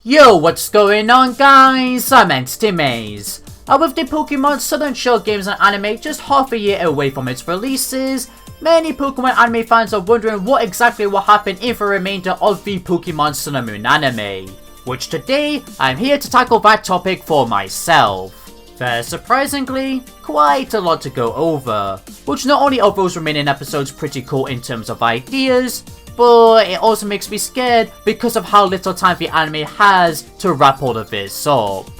Yo, what's going on guys? I'm Entity Maze. With the Pokemon Sword and Shield games and anime just half a year away from its releases, many Pokemon anime fans are wondering what exactly will happen in the remainder of the Pokemon Sun and Moon anime. Which today, I'm here to tackle that topic for myself. There's surprisingly quite a lot to go over, which not only are those remaining episodes pretty cool in terms of ideas, but it also makes me scared because of how little time the anime has to wrap all of this up.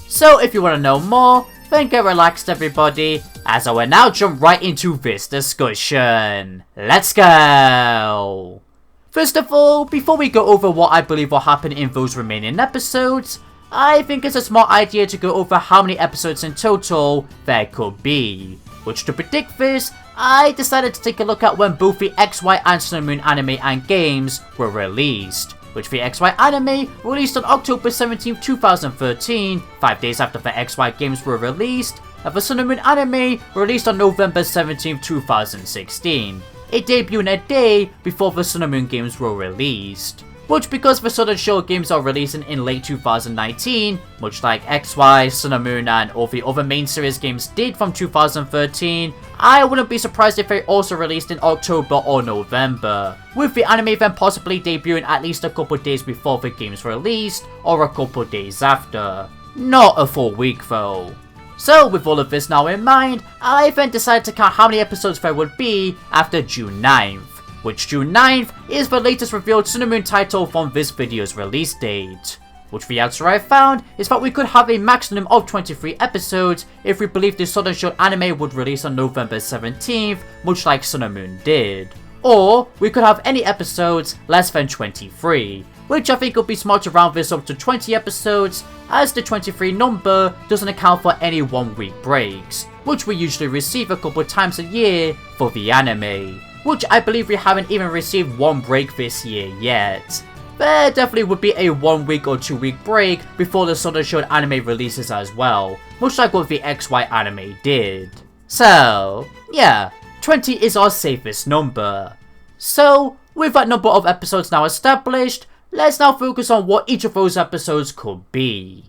So if you want to know more, then get relaxed everybody, as I will now jump right into this discussion. Let's go! First of all, before we go over what I believe will happen in those remaining episodes, I think it's a smart idea to go over how many episodes in total there could be. Which to predict this, I decided to take a look at when both the XY and Sun and Moon anime and games were released. Which the XY anime released on October 17, 2013, 5 days after the XY games were released, and the Sun and Moon anime released on November 17, 2016. It debuted a day before the Sun and Moon games were released. Which, because the Sword and Shield games are releasing in late 2019, much like XY, Sun and Moon and all the other main series games did from 2013, I wouldn't be surprised if they also released in October or November, with the anime then possibly debuting at least a couple days before the games released, or a couple days after. Not a full week though. So with all of this now in mind, I then decided to count how many episodes there would be after June 9th. Which June 9th is the latest revealed Sun and Moon title from this video's release date. Which the answer I found is that we could have a maximum of 23 episodes if we believe the Sword and Shield anime would release on November 17th, much like Sun and Moon did. Or we could have any episodes less than 23, which I think would be smart to round this up to 20 episodes, as the 23 number doesn't account for any 1 week breaks, which we usually receive a couple times a year for the anime. Which I believe we haven't even received one break this year yet. There definitely would be a 1 week or 2 week break before the Sword and Shield anime releases as well, much like what the XY anime did. So, yeah, 20 is our safest number. So, with that number of episodes now established, let's now focus on what each of those episodes could be.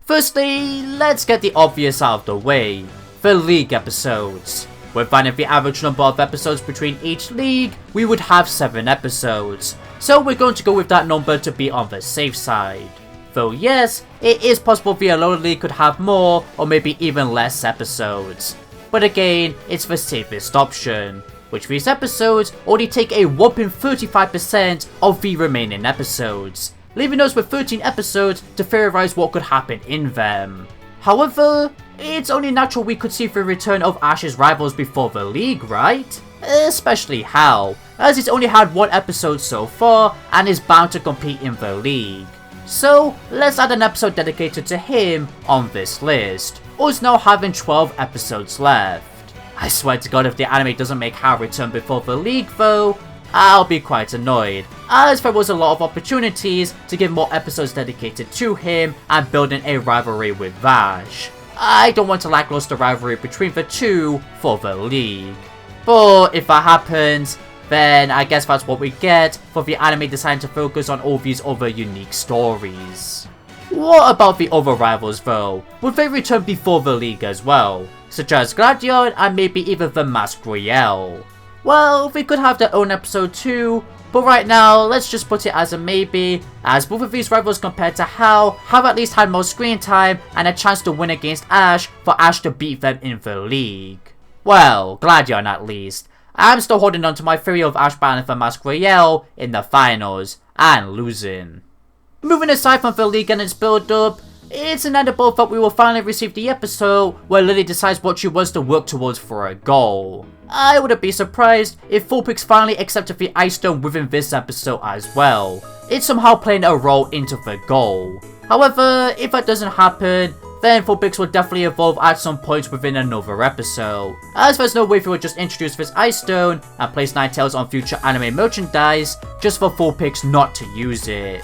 Firstly, let's get the obvious out of the way, the league episodes. With finding the average number of episodes between each league, we would have 7 episodes, so we're going to go with that number to be on the safe side. Though yes, it is possible the Alola League could have more or maybe even less episodes. But again, it's the safest option, which these episodes only take a whopping 35% of the remaining episodes, leaving us with 13 episodes to theorize what could happen in them. However, it's only natural we could see the return of Ash's rivals before the league, right? Especially Hal, as he's only had 1 episode so far and is bound to compete in the league. So let's add an episode dedicated to him on this list, us now having 12 episodes left. I swear to god if the anime doesn't make Hal return before the league though, I'll be quite annoyed, as there was a lot of opportunities to give more episodes dedicated to him and building a rivalry with Vash. I don't want a lackluster rivalry between the two for the league. But if that happens, then I guess that's what we get for the anime deciding to focus on all these other unique stories. What about the other rivals though? Would they return before the league as well? Such as Gladion and maybe even the Mask Royale? Well, they could have their own episode too, but right now, let's just put it as a maybe, as both of these rivals compared to Hal have at least had more screen time and a chance to win against Ash for Ash to beat them in the league. Well, Gladion at least. I'm still holding on to my theory of Ash battling for Mask Royale in the finals, and losing. Moving aside from the league and its build up, it's inevitable that we will finally receive the episode where Lily decides what she wants to work towards for a goal. I wouldn't be surprised if Vulpix finally accepted the Ice Stone within this episode as well. It's somehow playing a role into the goal. However, if that doesn't happen, then Vulpix will definitely evolve at some point within another episode, as there's no way they would just introduce this Ice Stone and place Ninetales on future anime merchandise just for Vulpix not to use it.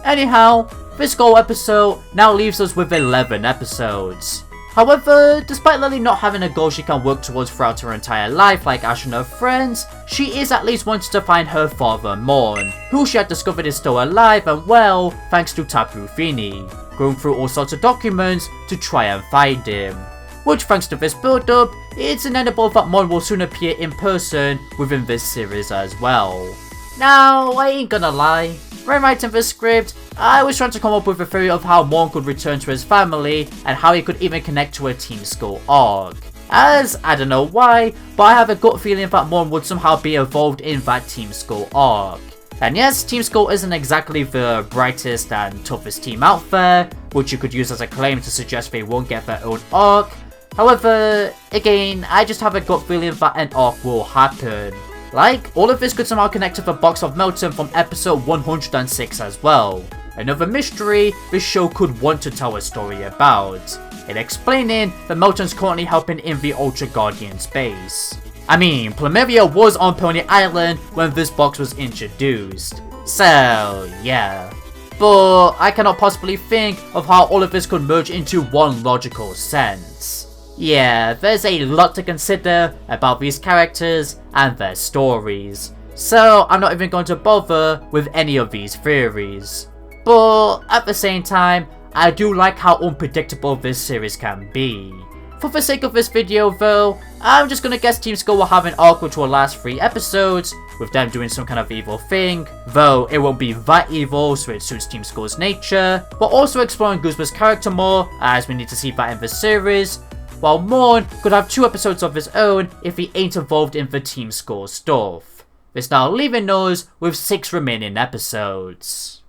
Anyhow, this goal episode now leaves us with 11 episodes. However, despite Lily not having a goal she can work towards throughout her entire life like Ash and her friends, she is at least wanting to find her father Morn, who she had discovered is still alive and well thanks to Tapu Fini, going through all sorts of documents to try and find him. Which, thanks to this build-up, it's inevitable that Morn will soon appear in person within this series as well. Now, I ain't gonna lie, when writing this script, I was trying to come up with a theory of how Morn could return to his family and how he could even connect to a Team Skull arc. As, I don't know why, but I have a gut feeling that Morn would somehow be involved in that Team Skull arc. And yes, Team Skull isn't exactly the brightest and toughest team out there, which you could use as a claim to suggest they won't get their own arc. However, again, I just have a gut feeling that an arc will happen. Like, all of this could somehow connect to the box of Melton from episode 106 as well. Another mystery this show could want to tell a story about, in explaining that Melton's currently helping in the Ultra Guardian space. I mean, Plumeria was on Pony Island when this box was introduced, so yeah. But I cannot possibly think of how all of this could merge into one logical sense. Yeah, there's a lot to consider about these characters and their stories, so I'm not even going to bother with any of these theories. But at the same time, I do like how unpredictable this series can be. For the sake of this video though, I'm just gonna guess Team Skull will have an arc which will last 3 episodes, with them doing some kind of evil thing, though it won't be that evil so it suits Team Skull's nature, but also exploring Guzma's character more, as we need to see that in the series, while Morn could have 2 episodes of his own if he ain't involved in the Team Skull stuff. This now leaving us with 6 remaining episodes.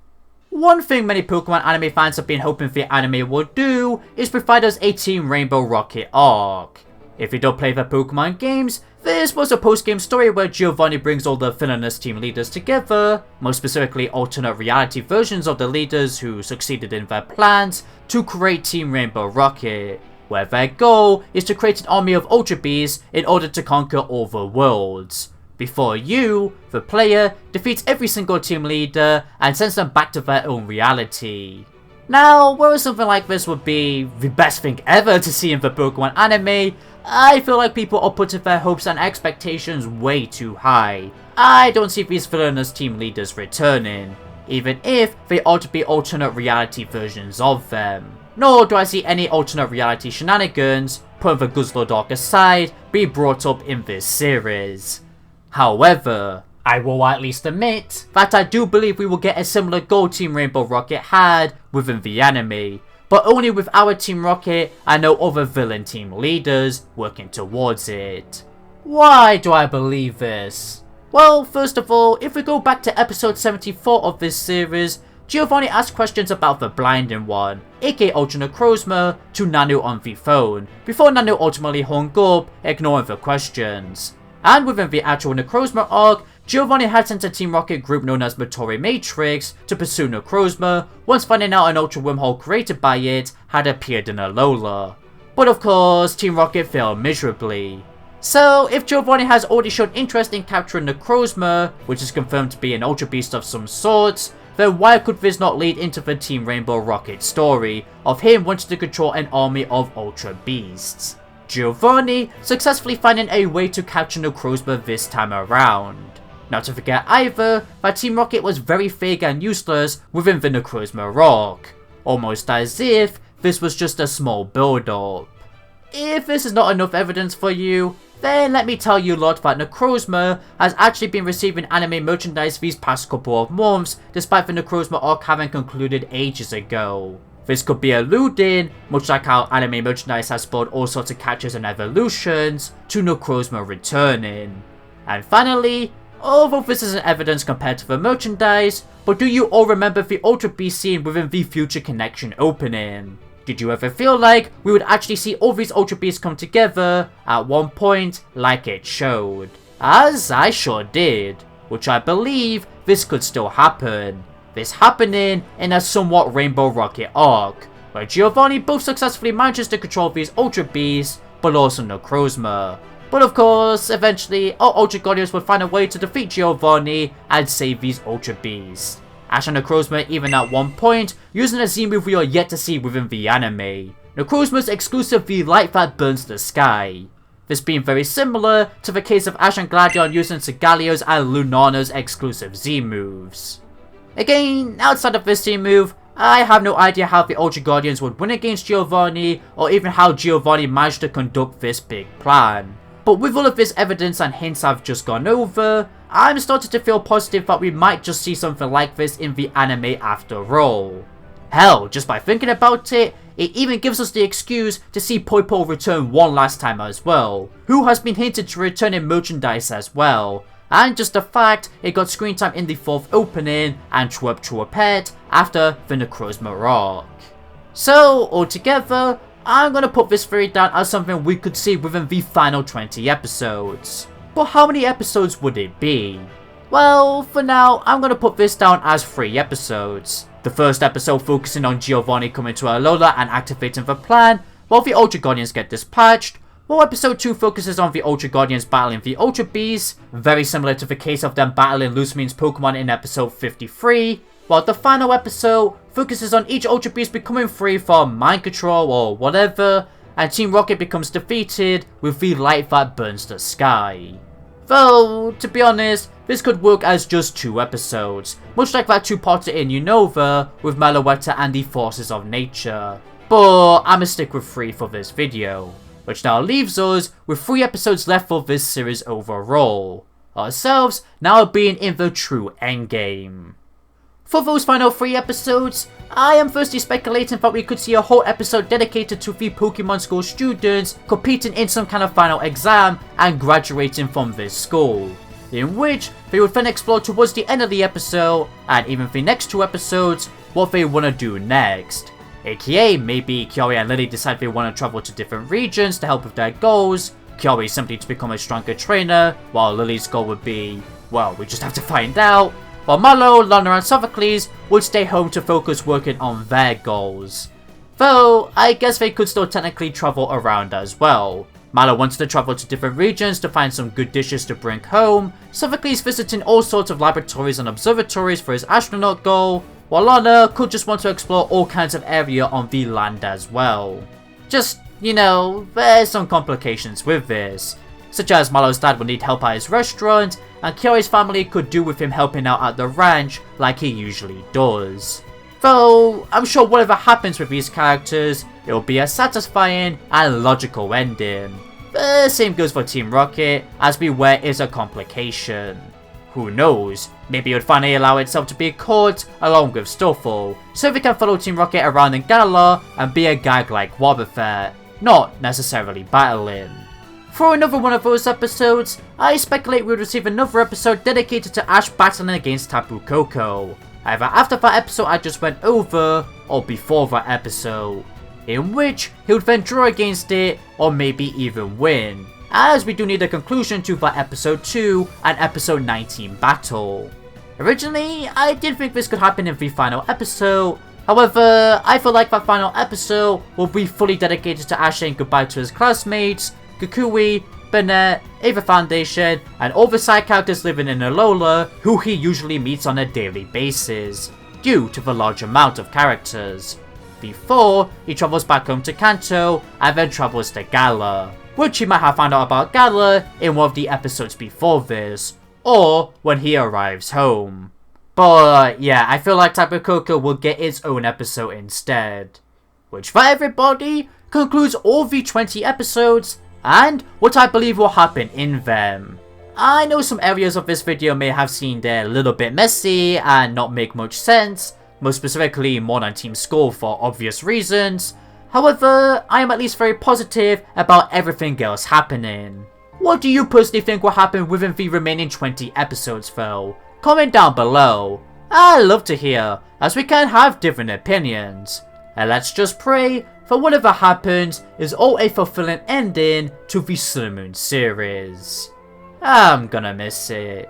One thing many Pokemon anime fans have been hoping the anime would do is provide us a Team Rainbow Rocket arc. If you don't play the Pokemon games, this was a post-game story where Giovanni brings all the villainous team leaders together, most specifically alternate reality versions of the leaders who succeeded in their plans to create Team Rainbow Rocket, where their goal is to create an army of Ultra Bees in order to conquer all the worlds, before you, the player, defeats every single team leader and sends them back to their own reality. Now, whereas something like this would be the best thing ever to see in the Pokemon anime, I feel like people are putting their hopes and expectations way too high. I don't see these villainous team leaders returning, even if they are to be alternate reality versions of them. Nor do I see any alternate reality shenanigans, putting the Guzzlord arc aside, be brought up in this series. However, I will at least admit that I do believe we will get a similar goal Team Rainbow Rocket had within the anime, but only with our Team Rocket and no other villain team leaders working towards it. Why do I believe this? Well, first of all, if we go back to episode 74 of this series, Giovanni asked questions about the Blinding One, aka Ultra Necrozma, to Nanu on the phone, before Nanu ultimately hung up, ignoring the questions. And within the actual Necrozma arc, Giovanni had sent a Team Rocket group known as Motori Matrix to pursue Necrozma, once finding out an Ultra Wormhole created by it had appeared in Alola. But of course, Team Rocket failed miserably. So, if Giovanni has already shown interest in capturing Necrozma, which is confirmed to be an Ultra Beast of some sort, then why could this not lead into the Team Rainbow Rocket story of him wanting to control an army of Ultra Beasts? Giovanni successfully finding a way to capture Necrozma this time around. Not to forget either that Team Rocket was very vague and useless within the Necrozma arc, almost as if this was just a small build-up. If this is not enough evidence for you, then let me tell you lot that Necrozma has actually been receiving anime merchandise these past couple of months, despite the Necrozma arc having concluded ages ago. This could be alluding, much like how anime merchandise has spawned all sorts of catches and evolutions, to Necrozma returning. And finally, although this isn't evidence compared to the merchandise, but do you all remember the Ultra Beast scene within the Future Connection opening? Did you ever feel like we would actually see all these Ultra Beasts come together at one point like it showed? As I sure did, which I believe this could still happen. This happening in a somewhat Rainbow Rocket arc, where Giovanni both successfully manages to control these Ultra Beasts, but also Necrozma. But of course, eventually, our Ultra Guardians would find a way to defeat Giovanni and save these Ultra Beasts. Ash and Necrozma even at one point using a Z move we are yet to see within the anime, Necrozma's exclusive V light that burns the sky. This being very similar to the case of Ash and Gladion using Sigalio's and Lunana's exclusive Z moves. Again, outside of this Z move, I have no idea how the Ultra Guardians would win against Giovanni, or even how Giovanni managed to conduct this big plan. But with all of this evidence and hints I've just gone over, I'm starting to feel positive that we might just see something like this in the anime after all. Hell, just by thinking about it, it even gives us the excuse to see Poipo return one last time as well, who has been hinted to return in merchandise as well. And just the fact it got screen time in the 4th opening and Chirp Pet after the Necrozma arc. So, altogether, I'm gonna put this theory down as something we could see within the final 20 episodes. But how many episodes would it be? Well, for now, I'm gonna put this down as 3 episodes. The first episode focusing on Giovanni coming to Alola and activating the plan, while the Ultra Guardians get dispatched, while episode 2 focuses on the Ultra Guardians battling the Ultra Beasts, very similar to the case of them battling Lucemene's Pokemon in episode 53, while the final episode focuses on each Ultra Beast becoming free from mind control or whatever, and Team Rocket becomes defeated with the light that burns the sky. Though, to be honest, this could work as just 2 episodes, much like that 2-parter in Unova with Meloetta and the Forces of Nature. But I'ma stick with 3 for this video, which now leaves us with 3 episodes left for this series overall, ourselves now being in the true endgame. For those final 3 episodes, I am firstly speculating that we could see a whole episode dedicated to the Pokemon School students competing in some kind of final exam and graduating from this school, in which they would then explore towards the end of the episode, and even the next 2 episodes, what they want to do next. AKA, maybe Kiori and Lily decide they want to travel to different regions to help with their goals, Kiori simply to become a stronger trainer, while Lily's goal would be, well, we just have to find out, while Mallow, Lana and Sophocles would stay home to focus working on their goals. Though, I guess they could still technically travel around as well. Mallow wants to travel to different regions to find some good dishes to bring home, Sophocles visiting all sorts of laboratories and observatories for his astronaut goal, while Lana could just want to explore all kinds of area on the land as well. Just, you know, there's some complications with this, such as Mallow's dad would need help at his restaurant, and Kiori's family could do with him helping out at the ranch like he usually does. Though, I'm sure whatever happens with these characters, it will be a satisfying and logical ending. The same goes for Team Rocket, as beware is a complication. Who knows, maybe it would finally allow itself to be caught along with Stoffel, so we can follow Team Rocket around in Galar and be a gag like Wobbuffet, not necessarily battling. For another one of those episodes, I speculate we would receive another episode dedicated to Ash battling against Tapu Koko, either after that episode I just went over, or before that episode, in which he would then draw against it, or maybe even win, as we do need a conclusion to that episode 2 and episode 19 battle. Originally, I did think this could happen in the final episode, however, I feel like that final episode will be fully dedicated to Ash saying goodbye to his classmates, Kukui, Bennett, Ava Foundation, and all the side characters living in Alola who he usually meets on a daily basis, due to the large amount of characters. Before, he travels back home to Kanto, and then travels to Galar, which he might have found out about Galar in one of the episodes before this, or when he arrives home. But yeah, I feel like Tapu Koko will get its own episode instead. Which for everybody, concludes all the 20 episodes, and what I believe will happen in them. I know some areas of this video may have seemed a little bit messy and not make much sense, most specifically more than Team Skull for obvious reasons. However, I am at least very positive about everything else happening. What do you personally think will happen within the remaining 20 episodes though? Comment down below. I'd love to hear, as we can have different opinions. And let's just pray for whatever happens is all a fulfilling ending to the Sun Moon series. I'm gonna miss it.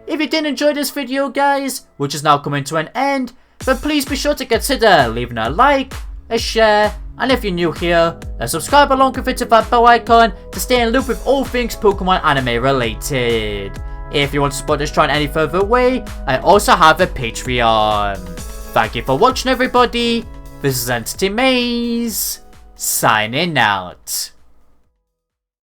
If you did enjoy this video guys, which is now coming to an end, then please be sure to consider leaving a like, a share, and if you're new here, then subscribe along with it to that bell icon to stay in loop with all things Pokemon anime related. If you want to support this channel any further away, I also have a Patreon. Thank you for watching everybody. This is Entity Maze, signing out.